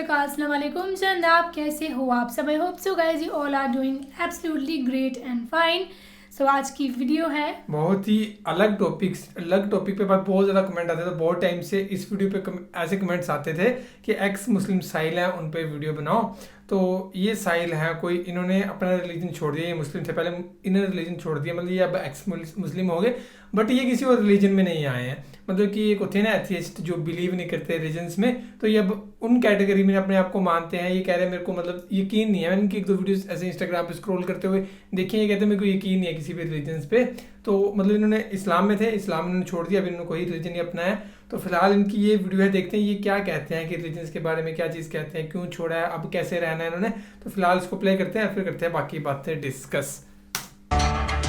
अकाल, अस्सलाम वालेकुम। चंद आप कैसे हो? आप सब, I hope so guys you all are doing absolutely great and fine. So आज की वीडियो है बहुत ही अलग टॉपिक पे बहुत ज़्यादा कमेंट आते थे। बहुत टाइम से इस वीडियो पे ऐसे कमेंट्स आते थे कि एक्स मुस्लिम साहिल हैं, उन पे वीडियो बनाओ। तो ये साहिल हैं, कोई इन्होंने अपना रिलीजन छोड़ दिया। ये मुस्लिम थे पहले, इन्होंने रिलीजन छोड़ दिया, मतलब ये अब एक्स मुस्लिम हो गए। बट ये किसी और रिलीजन में नहीं आए हैं। मतलब कि एक होते हैं ना एथियस्ट, जो बिलीव नहीं करते रिलीजन्स में, तो ये अब उन कैटेगरी में अपने आप को मानते हैं। ये कह रहे हैं मेरे को मतलब यकीन नहीं है। मैंने इनकी एक दो वीडियोस ऐसे इंस्टाग्राम पे स्क्रॉल करते हुए देखिए, ये कहते हैं मेरे को यकीन नहीं है किसी भी रिलीजन्स पे। तो मतलब इन्होंने इस्लाम में थे, इस्लाम इन्होंने छोड़ दिया, अभी इन्होंने कोई रिलीजन नहीं अपनाया। तो फिलहाल इनकी ये वीडियो है, देखते हैं ये क्या कहते हैं कि रिलीजन्स के बारे में क्या चीज़ कहते हैं, क्यों छोड़ा है, अब कैसे रहना है इन्होंने। तो फिलहाल इसको प्ले करते हैं, फिर करते हैं बाकी बातें डिस्कस।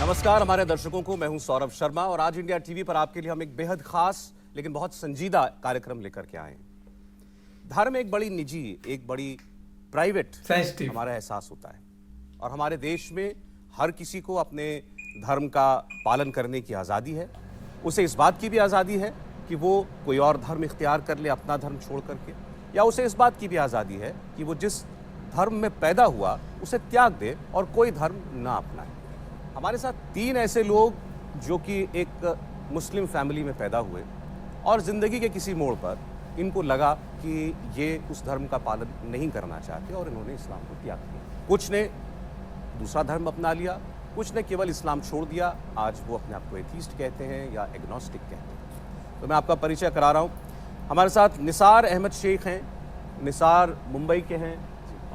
नमस्कार हमारे दर्शकों को, मैं हूं सौरभ शर्मा और आज इंडिया टीवी पर आपके लिए हम एक बेहद खास लेकिन बहुत संजीदा कार्यक्रम लेकर के आए हैं। धर्म एक बड़ी निजी, एक बड़ी प्राइवेट सेंसिटिव हमारा एहसास होता है और हमारे देश में हर किसी को अपने धर्म का पालन करने की आज़ादी है। उसे इस बात की भी आज़ादी है कि वो कोई और धर्म इख्तियार कर ले अपना धर्म छोड़ करके, या उसे इस बात की भी आज़ादी है कि वो जिस धर्म में पैदा हुआ उसे त्याग दे और कोई धर्म ना अपनाए। हमारे साथ तीन ऐसे लोग जो कि एक मुस्लिम फैमिली में पैदा हुए और ज़िंदगी के किसी मोड़ पर इनको लगा कि ये उस धर्म का पालन नहीं करना चाहते और इन्होंने इस्लाम को त्याग दिया। कुछ ने दूसरा धर्म अपना लिया, कुछ ने केवल इस्लाम छोड़ दिया। आज वो अपने आप को एथीस्ट कहते हैं या एग्नोस्टिक कहते हैं। तो मैं आपका परिचय करा रहा हूँ। हमारे साथ निसार अहमद शेख हैं। निसार मुंबई के हैं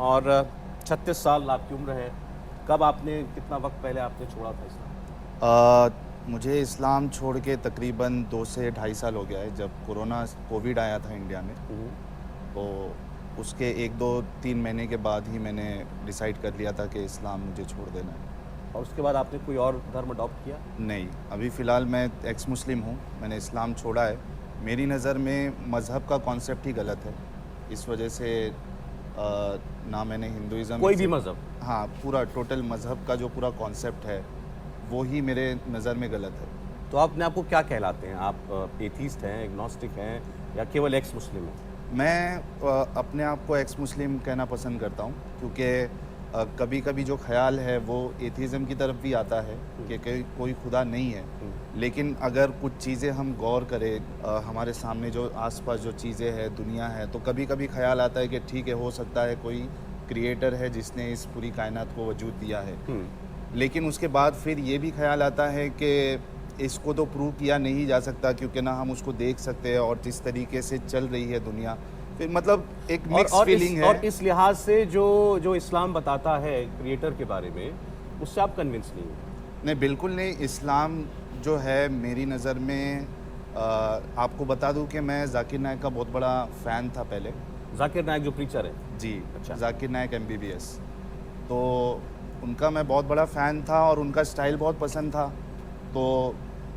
और 36 साल आपकी उम्र है। कब आपने, कितना वक्त पहले आपने छोड़ा था इस्लाम? मुझे इस्लाम छोड़ के तकरीबन 2 से ढाई साल हो गया है। जब कोविड आया था इंडिया में, तो उसके 1-2-3 महीने के बाद ही मैंने डिसाइड कर लिया था कि इस्लाम मुझे छोड़ देना है। और उसके बाद आपने कोई और धर्म अडॉप्ट किया? नहीं, अभी फ़िलहाल मैं एक्स मुस्लिम हूँ। मैंने इस्लाम छोड़ा है। मेरी नज़र में मज़हब का कॉन्सेप्ट ही गलत है। इस वजह से ना मैंने हिंदुइज़्म, कोई भी मज़हब, हाँ, पूरा टोटल मज़हब का जो पूरा कॉन्सेप्ट है वो ही मेरे नज़र में गलत है। तो आप अपने आपको क्या कहलाते हैं? आप एथीस्ट हैं, एग्नोस्टिक हैं या केवल एक्स मुस्लिम हैं? मैं अपने आप को एक्स मुस्लिम कहना पसंद करता हूँ, क्योंकि कभी कभी जो ख्याल है वो एथीज़म की तरफ भी आता है कि कोई खुदा नहीं है। लेकिन अगर कुछ चीज़ें हम गौर करें, हमारे सामने जो आसपास जो चीज़ें हैं, दुनिया है, तो कभी कभी ख्याल आता है कि ठीक है, हो सकता है कोई क्रिएटर है जिसने इस पूरी कायनात को वजूद दिया है। लेकिन उसके बाद फिर ये भी ख्याल आता है कि इसको तो प्रूव किया नहीं जा सकता, क्योंकि ना हम उसको देख सकते हैं और जिस तरीके से चल रही है दुनिया, फिर मतलब एक मिक्स फीलिंग है। और इस लिहाज से जो इस्लाम बताता है क्रिएटर के बारे में, उससे आप कन्विंस नहीं हो? नहीं, बिल्कुल नहीं। इस्लाम जो है मेरी नज़र में, आपको बता दूं कि मैं जाकिर नायक का बहुत बड़ा फ़ैन था पहले। जाकिर नायक जो प्रीचर है? जी, अच्छा। जाकिर नायक MBBS, तो उनका मैं बहुत बड़ा फ़ैन था और उनका स्टाइल बहुत पसंद था। तो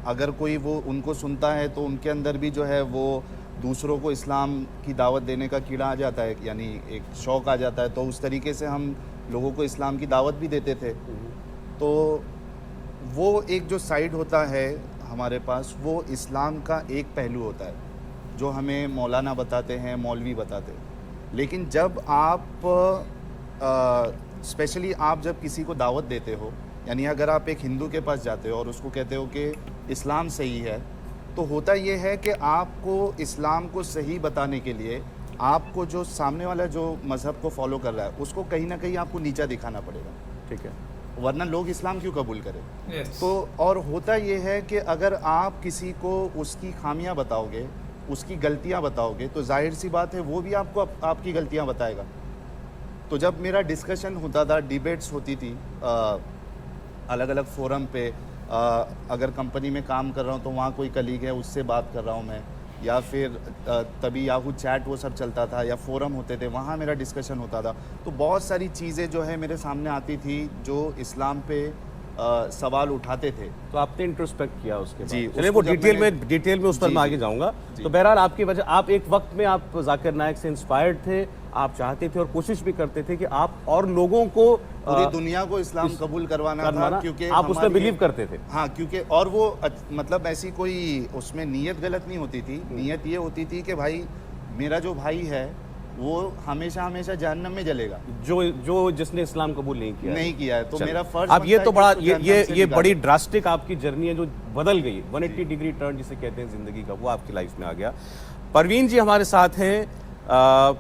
अगर कोई वो उनको सुनता है तो उनके अंदर भी जो है वो दूसरों को इस्लाम की दावत देने का कीड़ा आ जाता है, यानी एक शौक़ आ जाता है। तो उस तरीके से हम लोगों को इस्लाम की दावत भी देते थे। तो वो एक जो साइड होता है हमारे पास, वो इस्लाम का एक पहलू होता है जो हमें मौलाना बताते हैं, मौलवी बताते हैं। लेकिन जब आप स्पेशली आप जब किसी को दावत देते हो, यानी अगर आप एक हिंदू के पास जाते हो और उसको कहते हो कि इस्लाम सही है, तो होता ये है कि आपको इस्लाम को सही बताने के लिए आपको जो सामने वाला जो मज़हब को फॉलो कर रहा है उसको कहीं ना कहीं आपको नीचा दिखाना पड़ेगा। ठीक है, वरना लोग इस्लाम क्यों कबूल करें? yes. तो और होता ये है कि अगर आप किसी को उसकी खामियां बताओगे, उसकी गलतियां बताओगे, तो जाहिर सी बात है वो भी आपको आपकी गलतियां बताएगा। तो जब मेरा डिस्कशन होता था, डिबेट्स होती थी अलग अलग फोरम पे, अगर कंपनी में काम कर रहा हूँ तो वहाँ कोई कलीग है उससे बात कर रहा हूँ मैं, या फिर तभी याहू चैट वो सब चलता था, या फोरम होते थे, वहाँ मेरा डिस्कशन होता था। तो बहुत सारी चीज़ें जो है मेरे सामने आती थी जो इस्लाम पे सवाल उठाते थे। तो आपने इंट्रोस्पेक्ट किया उसके बाद? जी, चलिए वो डिटेल में उस पर मैं आगे जाऊंगा। तो बहरहाल आपकी वजह, आप एक वक्त में आप जाकिर नायक से इंस्पायर्ड थे, आप चाहते थे और कोशिश भी करते थे कि आप और लोगों को, पूरी दुनिया को इस्लाम कबूल करवाना था, क्योंकि आप उसमें बिलीव करते थे। हाँ, क्योंकि और वो मतलब ऐसी कोई उसमें नीयत गलत नहीं होती थी। नीयत ये होती थी कि भाई मेरा जो भाई है वो हमेशा हमेशा जहन्नम में जलेगा। जो जिसने इस्लाम कबूल नहीं किया है। तो चलो। मेरा फर्ज अब ये बनता तो है बड़ा कि उसको जहन्नम से ये निकालो। बड़ी ड्रास्टिक आपकी जर्नी है जो बदल गई, 180 डिग्री टर्न जिसे कहते हैं जिंदगी का, वो आपकी लाइफ में आ गया। परवीन जी हमारे साथ हैं।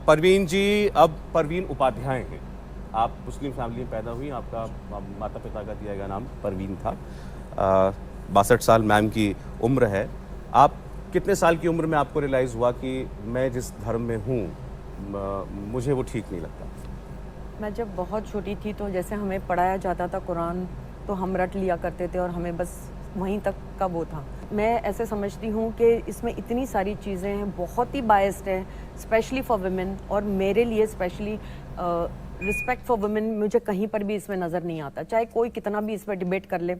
परवीन जी, अब परवीन उपाध्याय हैं। आप मुस्लिम फैमिली में पैदा हुई, आपका माता पिता का दिया गया नाम परवीन था। 62 साल मैम की उम्र है। आप कितने साल की उम्र में आपको रियलाइज़ हुआ कि मैं जिस धर्म में हूँ मुझे वो ठीक नहीं लगता? मैं जब बहुत छोटी थी तो जैसे हमें पढ़ाया जाता था कुरान, तो हम रट लिया करते थे और हमें बस वहीं तक का वो था। मैं ऐसे समझती हूँ कि इसमें इतनी सारी चीज़ें हैं, बहुत ही बायस्ड है, स्पेशली फॉर वुमेन, और मेरे लिए स्पेशली रिस्पेक्ट फॉर वुमेन मुझे कहीं पर भी इसमें नज़र नहीं आता। चाहे कोई कितना भी इस पर डिबेट कर ले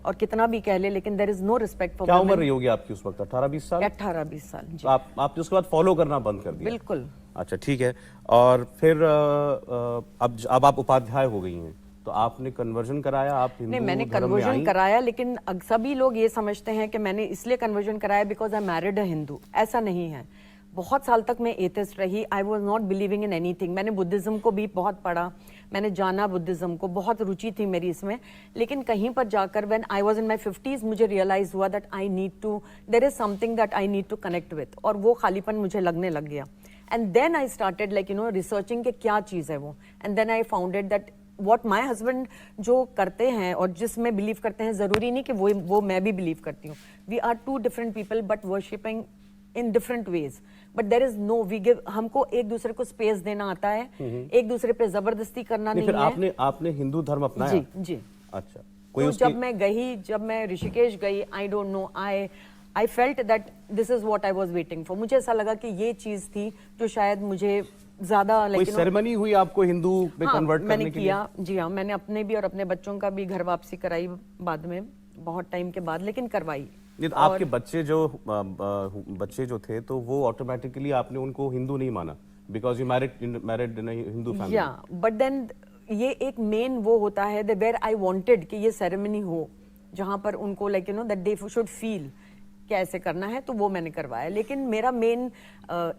और कितना भी कह ले, लेकिन there is no respect for क्या वुमेन। उम्र रही होगी आपकी उस वक्त? 18-20 साल? 18-20 साल जी। तो आपने उसके बाद फॉलो करना बंद कर दिया? बिल्कुल। अच्छा, ठीक है। और फिर अब आप उपाध्याय हो गई हैं, तो आपने कन्वर्जन कराया? आप नहीं, मैंने धर्म में कन्वर्जन आईं? कराया, लेकिन सभी लोग ये समझते हैं कि मैंने इसलिए कन्वर्जन कराया बिकॉज आई मैरिड अ हिंदू। ऐसा नहीं है। बहुत साल तक मैं एथिस्ट रही। I was not believing in anything. मैंने बुद्धिज्म को भी बहुत पढ़ा, मैंने जाना बुद्धिज्म को, बहुत रुचि थी मेरी इसमें। लेकिन कहीं पर जाकर when I was in my 50s मुझे रियलाइज हुआ that I need to, there is something that I need to connect with, और वो खालीपन मुझे लगने लग गया। And then I started like researching कि क्या चीज़ है वो, and then I founded that what my husband जो करते हैं और जिसमें बिलीव करते हैं, ज़रूरी नहीं कि वो मैं भी बिलीव करती हूँ। We are two different people but worshipping in different ways, but there is no, we give, हमको एक दूसरे को स्पेस देना आता है, एक दूसरे पे जबरदस्ती करना नहीं फिर है। आपने हिंदू धर्म अपनाया? जी जी। अच्छा। तो जब मैं ऋषिकेश गई, I don't know, I felt that this is what I was waiting for. मुझे ऐसा लगा कि ये चीज थी जो शायद मुझे ज्यादा कोई सेरेमनी हुई आपको हिंदू में कन्वर्ट करने मैंने के किया लिए? जी हाँ, मैंने अपने भी और अपने बच्चों का भी घर वापसी कराई बाद में, बहुत टाइम के बाद, लेकिन करवाई। नहीं, तो आपके बच्चे जो थे तो वो ऑटोमेटिकली आपने उनको हिंदू नहीं माना because you married in Hindu family? या बट देन ये एक मेन वो होता है वेयर आई वांटेड कि ये सेरेमनी हो जहां पर उनको like that they should feel क्या ऐसे करना है, तो वो मैंने करवाया। लेकिन मेरा मेन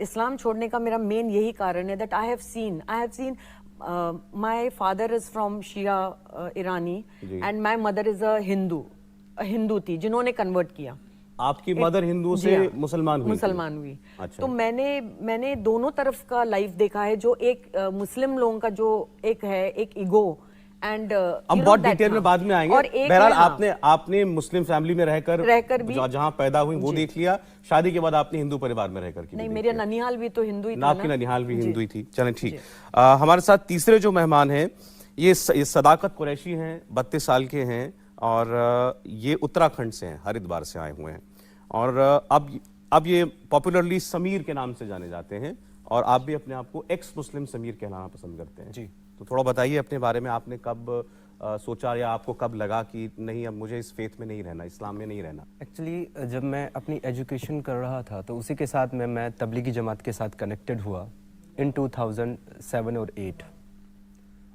इस्लाम छोड़ने का मेरा मेन यही कारण है that I have seen my father is from Shia Irani and my mother is a Hindu थी जिन्होंने कन्वर्ट किया। आपकी मदर हिंदू से मुसलमान हुई? अच्छा। तो मैंने दोनों तरफ का लाइफ देखा है, जो एक मुस्लिम लोगों का जो एक है, एक ईगो एंड हम बहुत डिटेल में बाद में आएंगे। बहरहाल आपने मुस्लिम फैमिली में रहकर भी जहां पैदा हुई वो देख लिया, शादी के बाद आपने हिंदू परिवार में रहकर नहीं, मेरा ननिहाल भी तो हिंदू ही था। आपकी ननिहाल भी हिंदू ही थी। चलें, ठीक। हमारे साथ तीसरे जो मेहमान हैं ये सदाकत कुरैशी हैं, 32 साल के हैं और ये उत्तराखंड से हैं, हरिद्वार से आए हुए हैं और अब ये पॉपुलरली समीर के नाम से जाने जाते हैं और आप भी अपने आप को एक्स मुस्लिम समीर कहलाना पसंद करते हैं। जी, तो थोड़ा बताइए अपने बारे में, आपने कब सोचा या आपको कब लगा कि नहीं अब मुझे इस फेथ में नहीं रहना, इस्लाम में नहीं रहना? एक्चुअली जब मैं अपनी एजुकेशन कर रहा था तो उसी के साथ में मैं तबलीगी जमात के साथ कनेक्टेड हुआ इन 2007 और 8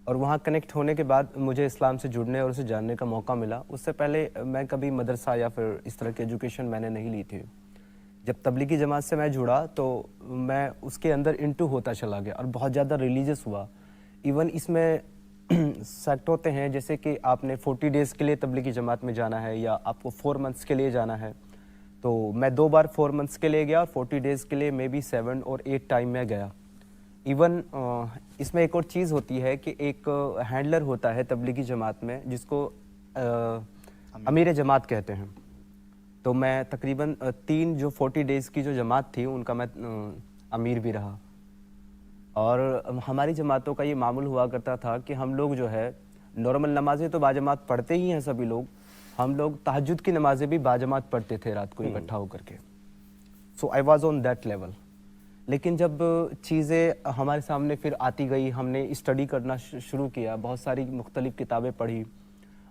और वहाँ कनेक्ट होने के बाद मुझे इस्लाम से जुड़ने और उसे जानने का मौका मिला। उससे पहले मैं कभी मदरसा या फिर इस तरह की एजुकेशन मैंने नहीं ली थी। जब तबलीगी जमात से मैं जुड़ा तो मैं उसके अंदर इंटू होता चला गया और बहुत ज़्यादा रिलीजियस हुआ। इवन इसमें सेक्ट होते हैं जैसे कि आपने 40 डेज़ के लिए तबलीगी जमात में जाना है या आपको 4 मंथ्स के लिए जाना है। तो मैं 2 बार 4 मंथ्स के लिए गया और 40 डेज़ के लिए मे बी 7 और 8 टाइम में गया। इवन इसमें एक और चीज़ होती है कि एक हैंडलर होता है तबलीगी जमात में जिसको अमीर जमात कहते हैं। तो मैं तकरीबन 3 जो 40 डेज़ की जो जमात थी उनका मैं अमीर भी रहा। और हमारी जमातों का ये मामूल हुआ करता था कि हम लोग जो है नॉर्मल नमाजें तो बाजमात पढ़ते ही हैं सभी लोग, हम लोग तहज्जुद की नमाजें भी बाजमात पढ़ते थे रात को इकट्ठा होकर के। So I was on that level. लेकिन जब चीज़ें हमारे सामने फिर आती गई, हमने स्टडी करना शुरू किया, बहुत सारी मुख्तलिफ किताबें पढ़ी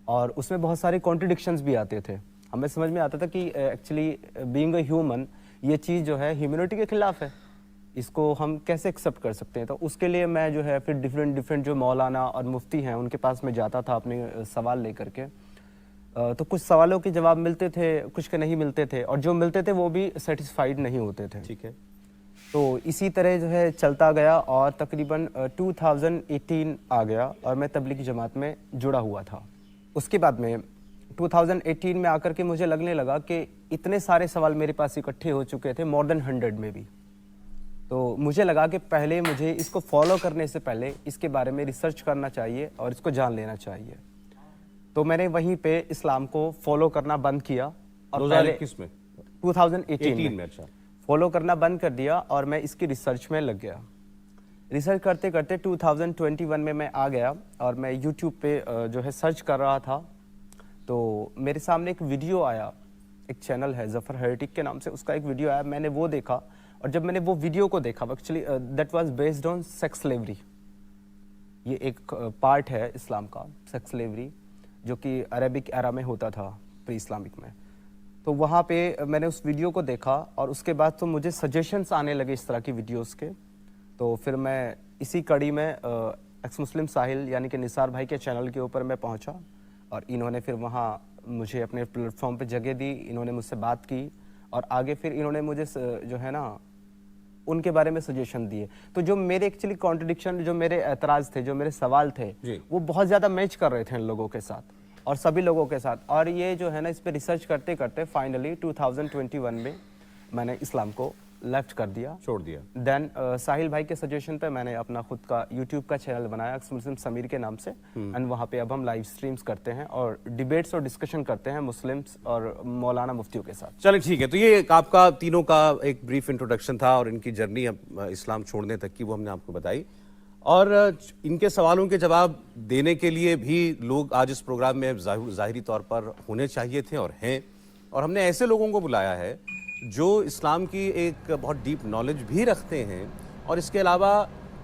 और उसमें बहुत सारे कॉन्ट्रडिक्शंस भी आते थे। हमें समझ में आता था कि एक्चुअली बीइंग अ ह्यूमन ये चीज़ जो है ह्यूमैनिटी के खिलाफ है, इसको हम कैसे एक्सेप्ट कर सकते हैं। तो उसके लिए मैं जो है फिर डिफरेंट जो मौलाना और मुफ्ती हैं उनके पास में जाता था अपने सवाल लेकर के। तो कुछ सवालों के जवाब मिलते थे, कुछ के नहीं मिलते थे और जो मिलते थे वो भी सेटिस्फाइड नहीं होते थे। ठीक है। तो इसी तरह जो है चलता गया और तकरीबन 2018 आ गया और मैं तबलीगी जमात में जुड़ा हुआ था। उसके बाद में 2018 में आकर के मुझे लगने लगा कि इतने सारे सवाल मेरे पास इकट्ठे हो चुके थे, मोर देन 100 में भी। तो मुझे लगा कि पहले मुझे इसको फॉलो करने से पहले इसके बारे में रिसर्च करना चाहिए और इसको जान लेना चाहिए। तो मैंने वहीं पे इस्लाम को फॉलो करना बंद किया और 2021 में 2018 में अच्छा फॉलो करना बंद कर दिया और मैं इसकी रिसर्च में लग गया। रिसर्च करते करते 2021 में मैं आ गया और मैं यूट्यूब पे जो है सर्च कर रहा था। तो मेरे सामने एक वीडियो आया, एक चैनल है जफर हेरेटिक के नाम से, उसका एक वीडियो आया, मैंने वो देखा। और जब मैंने वो वीडियो को देखा, actually that was based on sex slavery. ये एक पार्ट है इस्लाम का, सेक्स स्लेवरी, जो कि अरबिक एरा में होता था, प्री इस्लामिक में। तो वहाँ पे मैंने उस वीडियो को देखा और उसके बाद तो मुझे सजेशंस आने लगे इस तरह की वीडियोस के। तो फिर मैं इसी कड़ी में एक्स मुस्लिम साहिल यानी कि निसार भाई के चैनल के ऊपर मैं पहुँचा और इन्होंने फिर वहाँ मुझे अपने प्लेटफॉर्म पे जगह दी, इन्होंने मुझसे बात की और आगे फिर इन्होंने मुझे जो है ना उनके बारे में सजेशन दिए। तो जो मेरे एक्चुअली कॉन्ट्रडिक्शन, जो मेरे एतराज़ थे, जो मेरे सवाल थे, वो बहुत ज़्यादा मैच कर रहे थे इन लोगों के साथ और सभी लोगों के साथ। और ये जो है ना, इस पे रिसर्च करते करते फाइनली 2021 में मैंने इस्लाम को लेफ्ट कर दिया, छोड़ दिया। देन साहिल भाई के सजेशन पे मैंने अपना खुद का यूट्यूब का चैनल बनाया एक्स मुस्लिम समीर के नाम से। एंड वहाँ पे अब हम लाइव स्ट्रीम्स करते हैं और डिबेट्स और डिस्कशन करते हैं मुस्लिम्स और मौलाना मुफ्तियों के साथ। चलिए ठीक है, तो ये आपका तीनों का एक ब्रीफ इंट्रोडक्शन था और इनकी जर्नी इस्लाम छोड़ने तक की वो हमने आपको बताई। और इनके सवालों के जवाब देने के लिए भी लोग आज इस प्रोग्राम में ज़ाहिरी तौर पर होने चाहिए थे और हैं। और हमने ऐसे लोगों को बुलाया है जो इस्लाम की एक बहुत डीप नॉलेज भी रखते हैं और इसके अलावा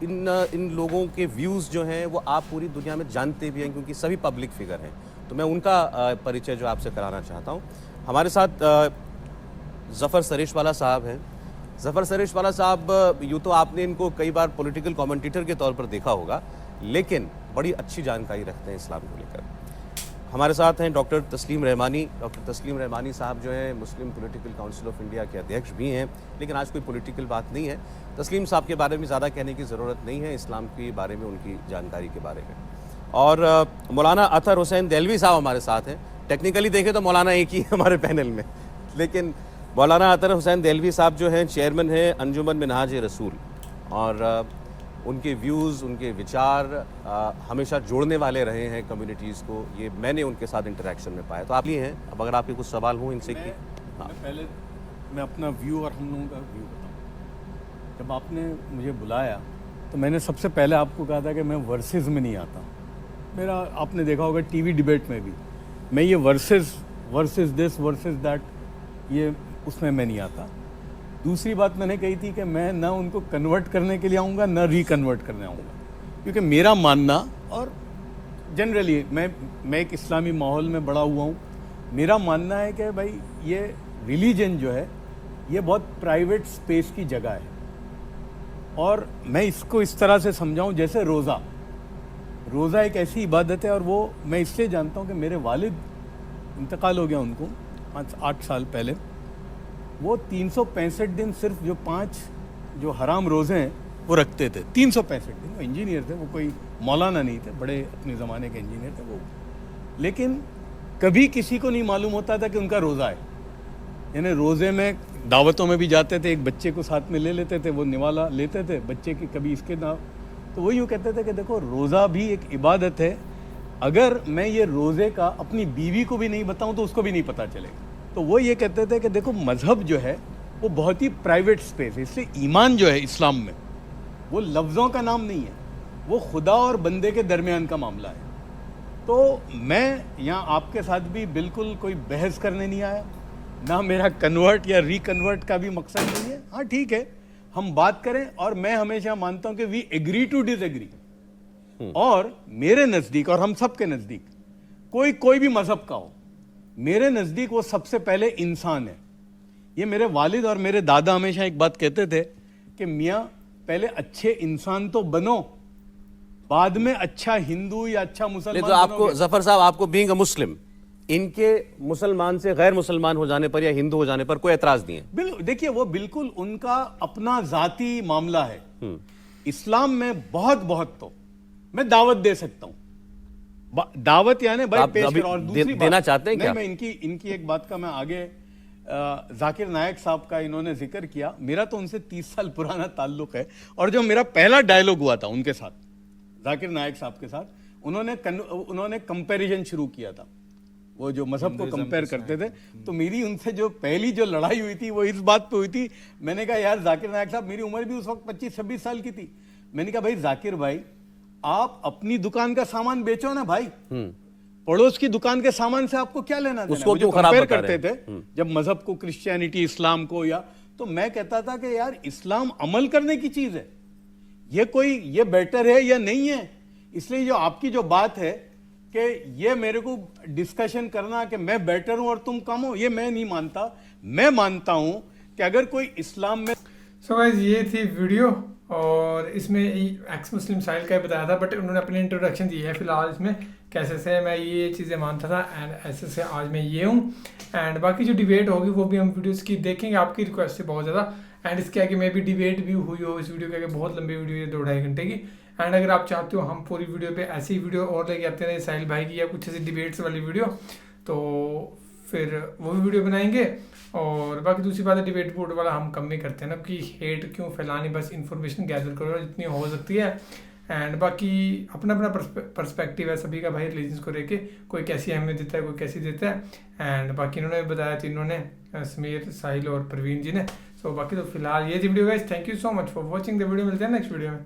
इन लोगों के व्यूज़ जो हैं वो आप पूरी दुनिया में जानते भी हैं क्योंकि सभी पब्लिक फिगर हैं। तो मैं उनका परिचय जो आपसे कराना चाहता हूँ। हमारे साथ ज़फ़र सरेशवाला साहब हैं। ज़फ़र सरेशवाला साहब, यूँ तो आपने इनको कई बार पॉलिटिकल कमेंटेटर के तौर पर देखा होगा, लेकिन बड़ी अच्छी जानकारी रखते हैं इस्लाम को लेकर। हमारे साथ हैं डॉक्टर तस्लीम रहमानी। डॉक्टर तस्लीम रहमानी साहब जो हैं मुस्लिम पॉलिटिकल काउंसिल ऑफ इंडिया के अध्यक्ष भी हैं, लेकिन आज कोई पॉलिटिकल बात नहीं है। तस्लीम साहब के बारे में ज़्यादा कहने की ज़रूरत नहीं है, इस्लाम के बारे में उनकी जानकारी के बारे में। और मौलाना अतहर हुसैन देलवी साहब हमारे साथ हैं। टेक्निकली देखें तो मौलाना एक ही हमारे पैनल में, लेकिन मौलाना अतहर हुसैन देलवी साहब जो हैं चेयरमैन हैं अंजुमन मिनहाज रसूल और उनके व्यूज़, उनके विचार हमेशा जोड़ने वाले रहे हैं कम्युनिटीज़ को। ये मैंने उनके साथ इंटरेक्शन में पाया। तो आप ये हैं, अब अगर आपके कुछ सवाल हों इनसे कि पहले मैं अपना व्यू और हम लोगों का व्यू बताऊँ। जब आपने मुझे बुलाया तो मैंने सबसे पहले आपको कहा था कि मैं वर्सेस में नहीं आता। मेरा आपने देखा होगा टीवी डिबेट में भी मैं ये वर्सेस दिस वर्सेस दैट, ये उसमें मैं नहीं आता। दूसरी बात मैंने कही थी कि मैं ना उनको कन्वर्ट करने के लिए आऊँगा ना रिकन्वर्ट करने आऊँगा, क्योंकि मेरा मानना, और जनरली मैं एक इस्लामी माहौल में बड़ा हुआ हूँ, मेरा मानना है कि भाई ये रिलीजन जो है ये बहुत प्राइवेट स्पेस की जगह है। और मैं इसको इस तरह से समझाऊँ जैसे रोज़ा एक ऐसी इबादत है, और वो मैं इसलिए जानता हूँ कि मेरे वालिद इंतकाल हो गया उनको 8 साल पहले। वो 365 दिन सिर्फ जो 5 जो हराम रोज़े हैं वो रखते थे। 365 दिन। वो इंजीनियर थे, वो कोई मौलाना नहीं थे, बड़े अपने ज़माने के इंजीनियर थे वो। लेकिन कभी किसी को नहीं मालूम होता था कि उनका रोज़ा है। यानी रोज़े में दावतों में भी जाते थे, एक बच्चे को साथ में ले लेते थे, वो निवाला लेते थे बच्चे की, कभी इसके नाम। तो वो यूँ कहते थे कि देखो रोज़ा भी एक इबादत है, अगर मैं ये रोज़े का अपनी बीवी को भी नहीं बताऊँ तो उसको भी नहीं पता चलेगा। तो वो ये कहते थे कि देखो मज़हब जो है वो बहुत ही प्राइवेट स्पेस है, इसलिए ईमान जो है इस्लाम में वो लफ्ज़ों का नाम नहीं है, वो खुदा और बंदे के दरमियान का मामला है। तो मैं यहाँ आपके साथ भी बिल्कुल कोई बहस करने नहीं आया, ना मेरा कन्वर्ट या रिकन्वर्ट का भी मकसद नहीं है। हाँ ठीक है, हम बात करें, और मैं हमेशा मानता हूँ कि वी एग्री टू डिसएग्री। और मेरे नज़दीक और हम सब के नज़दीक कोई भी मज़हब का हो, मेरे नज़दीक वो सबसे पहले इंसान है। ये मेरे वालिद और मेरे दादा हमेशा एक बात कहते थे कि मियाँ पहले अच्छे इंसान तो बनो, बाद में अच्छा हिंदू या अच्छा मुसलमान। तो आपको ज़फ़र साहब, आपको बीइंग अ मुस्लिम इनके मुसलमान से गैर मुसलमान हो जाने पर या हिंदू हो जाने पर कोई एतराज नहीं है। बिल्कुल, देखिए वो बिल्कुल उनका अपना जाती मामला है। इस्लाम में बहुत तो मैं दावत दे सकता हूं, दावत यानी भाई आप पेश अभी करो। और दूसरी देना बात, चाहते हैं नहीं, क्या? मैं इनकी एक बात का मैं आगे जाकिर नायक साहब का इन्होंने जिक्र किया, मेरा तो उनसे 30 साल पुराना ताल्लुक है। और जो मेरा पहला डायलॉग हुआ था उनके साथ, जाकिर नायक साहब के साथ, उन्होंने कंपैरिजन शुरू किया था, वो जो मजहब को कंपेयर करते थे। तो मेरी उनसे जो पहली जो लड़ाई हुई थी वो इस बात पे हुई थी, मैंने कहा यार जाकिर नायक साहब, मेरी उम्र भी उस वक्त 25-26 साल की थी, मैंने कहा भाई जाकिर भाई, आप अपनी दुकान का सामान बेचो ना भाई, पड़ोस की दुकान के सामान से आपको क्या लेना देना? उसको वो जो क्यों खराब कंपेयर बता करते रहे थे जब मजहब को, क्रिश्चियनिटी, इस्लाम को, या तो मैं कहता था कि यार इस्लाम अमल करने की चीज है, ये बेटर है या नहीं है। इसलिए जो आपकी जो बात है कि ये मेरे को डिस्कशन करना कि मैं बेटर हूं और तुम कम हो, ये मैं नहीं मानता। मैं मानता हूं कि अगर कोई इस्लाम में सो गाइस ये थी वीडियो, और इसमें एक्स मुस्लिम साहिल का ही बताया था, बट उन्होंने अपनी इंट्रोडक्शन दी है फिलहाल इसमें, कैसे से मैं ये चीज़ें मानता था एंड ऐसे से आज मैं ये हूँ। एंड बाकी जो डिबेट होगी वो भी हम वीडियोस की देखेंगे आपकी रिक्वेस्ट से बहुत ज़्यादा। एंड इसके आगे मे भी डिबेट भी हुई हो इस वीडियो के आगे, बहुत लंबी वीडियो है 2-2.5 घंटे की। एंड अगर आप चाहते हो हम पूरी वीडियो पे ऐसी वीडियो और लेके आते रहे साहिल भाई की, या कुछ ऐसी डिबेट्स वाली वीडियो, तो फिर वो भी वीडियो बनाएंगे। और बाकी दूसरी बात है, डिबेट बोर्ड वाला हम कम ही करते हैं ना, कि हेट क्यों फैलानी, बस इन्फॉर्मेशन गैदर करो जितनी हो सकती है। एंड बाकी अपना अपना पर्सपेक्टिव है सभी का भाई रिलीजन्स को लेके, कोई कैसी अहमियत देता है, कोई कैसी देता है। एंड बाकी इन्होंने बताया तीनों ने, समीर, साहिल और प्रवीण जी ने। सो बाकी तो फिलहाल ये थी video guys, thank you so much for watching the video, मिलते हैं नेक्स्ट वीडियो में।